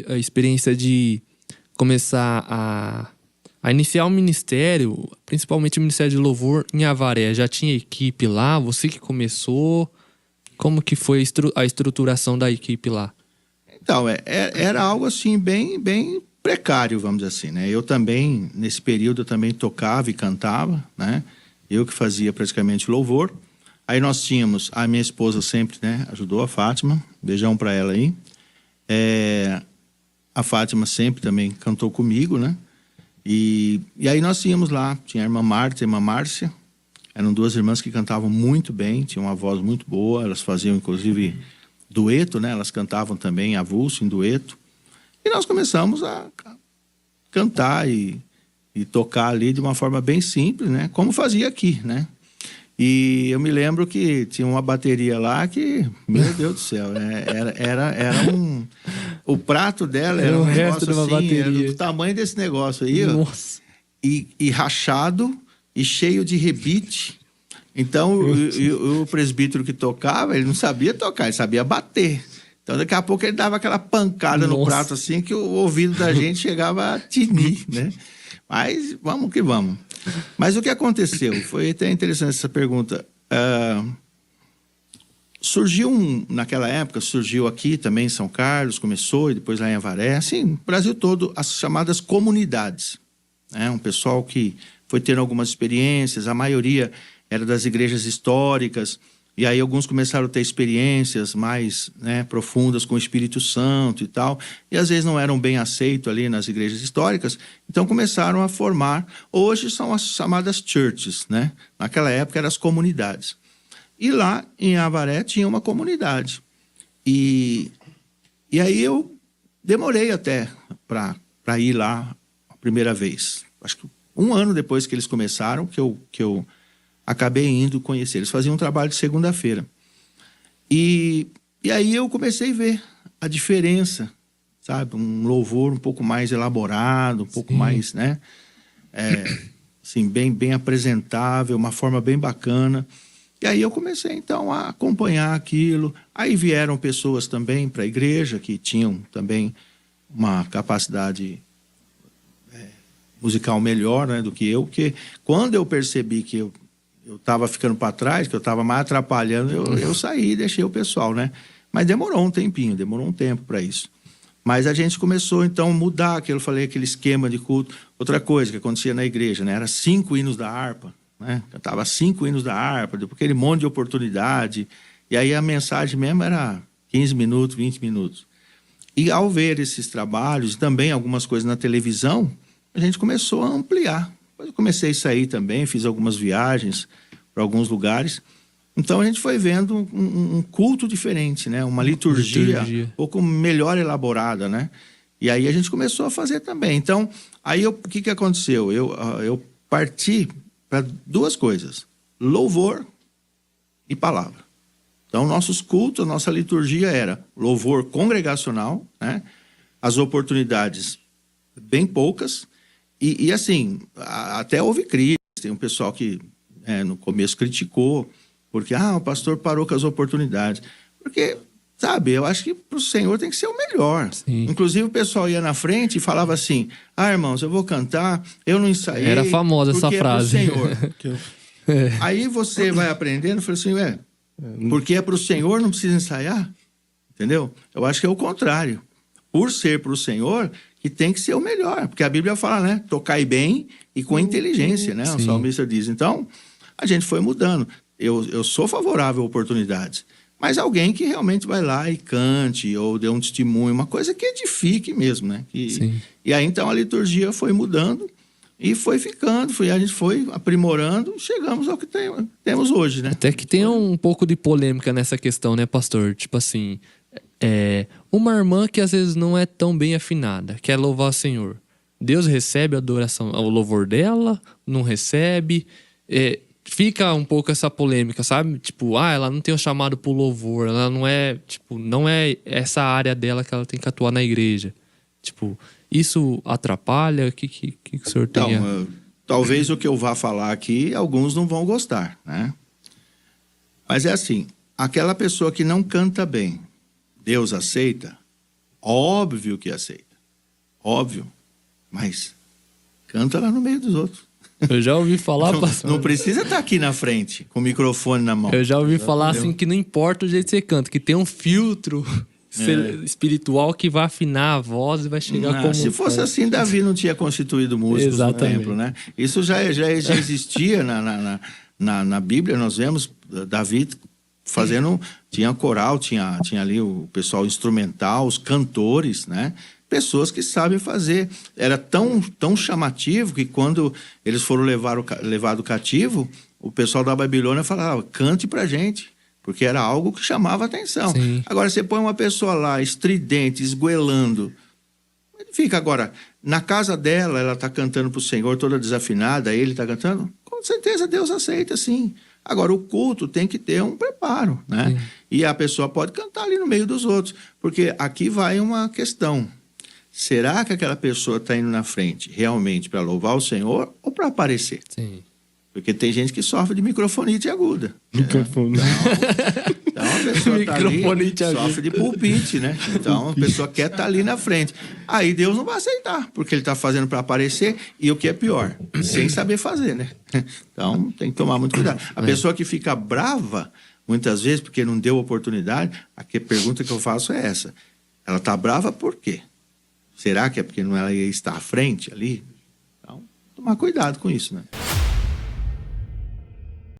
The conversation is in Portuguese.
A experiência de começar a iniciar o ministério, principalmente o Ministério de Louvor em Avaré. Já tinha equipe lá? Você que começou? Como que foi a estruturação da equipe lá? Então, era algo assim bem precário, vamos dizer assim, né? Eu também, nesse período, eu também tocava e cantava, né? Eu que fazia praticamente louvor. Aí nós tínhamos, a minha esposa sempre, né, ajudou, a Fátima, beijão pra ela aí. A Fátima sempre também cantou comigo, né? E aí nós tínhamos lá, tinha a irmã Marta e a irmã Márcia, eram duas irmãs que cantavam muito bem, tinham uma voz muito boa, elas faziam inclusive dueto, né? Elas cantavam também avulso, em dueto. E nós começamos a cantar e tocar ali de uma forma bem simples, né? Como fazia aqui, né? E eu me lembro que tinha uma bateria lá que, meu Deus do céu, né? Era um... O prato dela era um negócio assim, era do tamanho desse negócio aí, ó. Nossa. E rachado e cheio de rebite. Então, o presbítero que tocava, ele não sabia tocar, ele sabia bater. Então, daqui a pouco ele dava aquela pancada no prato assim que o ouvido da gente chegava a tinir, né? Mas vamos que vamos. Mas o que aconteceu? Foi até interessante essa pergunta. Naquela época, surgiu aqui também em São Carlos, começou, e depois lá em Avaré, assim, no Brasil todo, as chamadas comunidades. Um pessoal que foi tendo algumas experiências, a maioria era das igrejas históricas, e aí alguns começaram a ter experiências mais, né, profundas com o Espírito Santo e tal, e às vezes não eram bem aceitos ali nas igrejas históricas, então começaram a formar. Hoje são as chamadas churches, né? Naquela época eram as comunidades. E lá em Avaré tinha uma comunidade. E aí eu demorei até para ir lá a primeira vez. Acho que 1 ano depois que eles começaram, que eu acabei indo conhecer. Eles faziam um trabalho de segunda-feira. E aí eu comecei a ver a diferença, sabe? Um louvor um pouco mais elaborado, um pouco mais, né? Assim, bem apresentável, uma forma bem bacana. E aí eu comecei, então, a acompanhar aquilo. Aí vieram pessoas também para a igreja que tinham também uma capacidade musical melhor, né, do que eu. Porque quando eu percebi que eu estava ficando para trás, que eu estava mais atrapalhando, eu saí e deixei o pessoal, né? Mas demorou um tempinho, demorou um tempo para isso. Mas a gente começou, então, a mudar aquilo, aquele esquema de culto. Outra coisa que acontecia na igreja, né? Era 5 hinos da harpa. Né? Cantava 5 hinos da harpa, depois aquele monte de oportunidade, e aí a mensagem mesmo era 15 minutos, 20 minutos. E ao ver esses trabalhos, também algumas coisas na televisão, a gente começou a ampliar. Depois eu comecei a sair também, fiz algumas viagens para alguns lugares. Então a gente foi vendo um culto diferente, né? Uma liturgia um pouco melhor elaborada, né? E aí a gente começou a fazer também. Então, aí o que aconteceu? Eu parti para 2 coisas: louvor e palavra. Então, nossos cultos, nossa liturgia era louvor congregacional, né? As oportunidades bem poucas, e assim, até houve críticas. Tem um pessoal que no começo criticou, porque o pastor parou com as oportunidades. Porque, sabe, eu acho que para o Senhor tem que ser o melhor. Sim. Inclusive o pessoal ia na frente e falava assim: irmãos, eu vou cantar, eu não ensaiei. Era famosa essa frase. É pro Senhor. Aí você vai aprendendo e fala assim: porque é pro Senhor, não precisa ensaiar? Entendeu? Eu acho que é o contrário. Por ser pro Senhor, que tem que ser o melhor. Porque a Bíblia fala, né? Tocai bem e com inteligência, né? Sim. O salmista diz. Então, a gente foi mudando. Eu sou favorável a oportunidades. Mas alguém que realmente vai lá e cante, ou dê um testemunho, uma coisa que edifique mesmo, né? E aí, então, a liturgia foi mudando e foi ficando, a gente foi aprimorando, chegamos ao que temos hoje, né? Até que tem um pouco de polêmica nessa questão, né, pastor? Tipo assim, uma irmã que às vezes não é tão bem afinada, quer louvar o Senhor. Deus recebe a adoração, o louvor dela? Não recebe? Fica um pouco essa polêmica, sabe? Tipo, ela não tem o chamado pro louvor, ela não é essa área dela que ela tem que atuar na igreja. Tipo, isso atrapalha? O que o senhor tem? Então, talvez o que eu vá falar aqui, alguns não vão gostar, né? Mas é assim, aquela pessoa que não canta bem, Deus aceita? Óbvio que aceita. Óbvio. Mas canta lá no meio dos outros. Eu já ouvi falar, pastor. Não precisa estar aqui na frente, com o microfone na mão. Eu já ouvi falar assim que não importa o jeito que você canta, que tem um filtro espiritual que vai afinar a voz e vai chegar como... Se fosse assim, Davi não tinha constituído músicos no templo, né? Isso já existia na Bíblia, nós vemos Davi fazendo... Tinha coral, tinha ali o pessoal instrumental, os cantores, né? Pessoas que sabem fazer. Era tão chamativo que quando eles foram levado cativo, o pessoal da Babilônia falava, cante pra gente. Porque era algo que chamava atenção. Sim. Agora, você põe uma pessoa lá, estridente, esgoelando. Ele fica agora, na casa dela, ela está cantando para o Senhor, toda desafinada, ele está cantando. Com certeza Deus aceita, sim. Agora, o culto tem que ter um preparo, né? Sim. E a pessoa pode cantar ali no meio dos outros. Porque aqui vai uma questão. Será que aquela pessoa está indo na frente realmente para louvar o Senhor ou para aparecer? Sim. Porque tem gente que sofre de microfonite aguda. Microfonite. Então a pessoa tá ali, sofre de pulpite, né? Então a pessoa quer estar ali na frente. Aí Deus não vai aceitar, porque ele está fazendo para aparecer e o que é pior, sem saber fazer, né? Então tem que tomar muito cuidado. A pessoa que fica brava, muitas vezes, porque não deu oportunidade, a pergunta que eu faço é essa. Ela está brava por quê? Será que é porque ela ia estar à frente ali? Então, tomar cuidado com isso, né?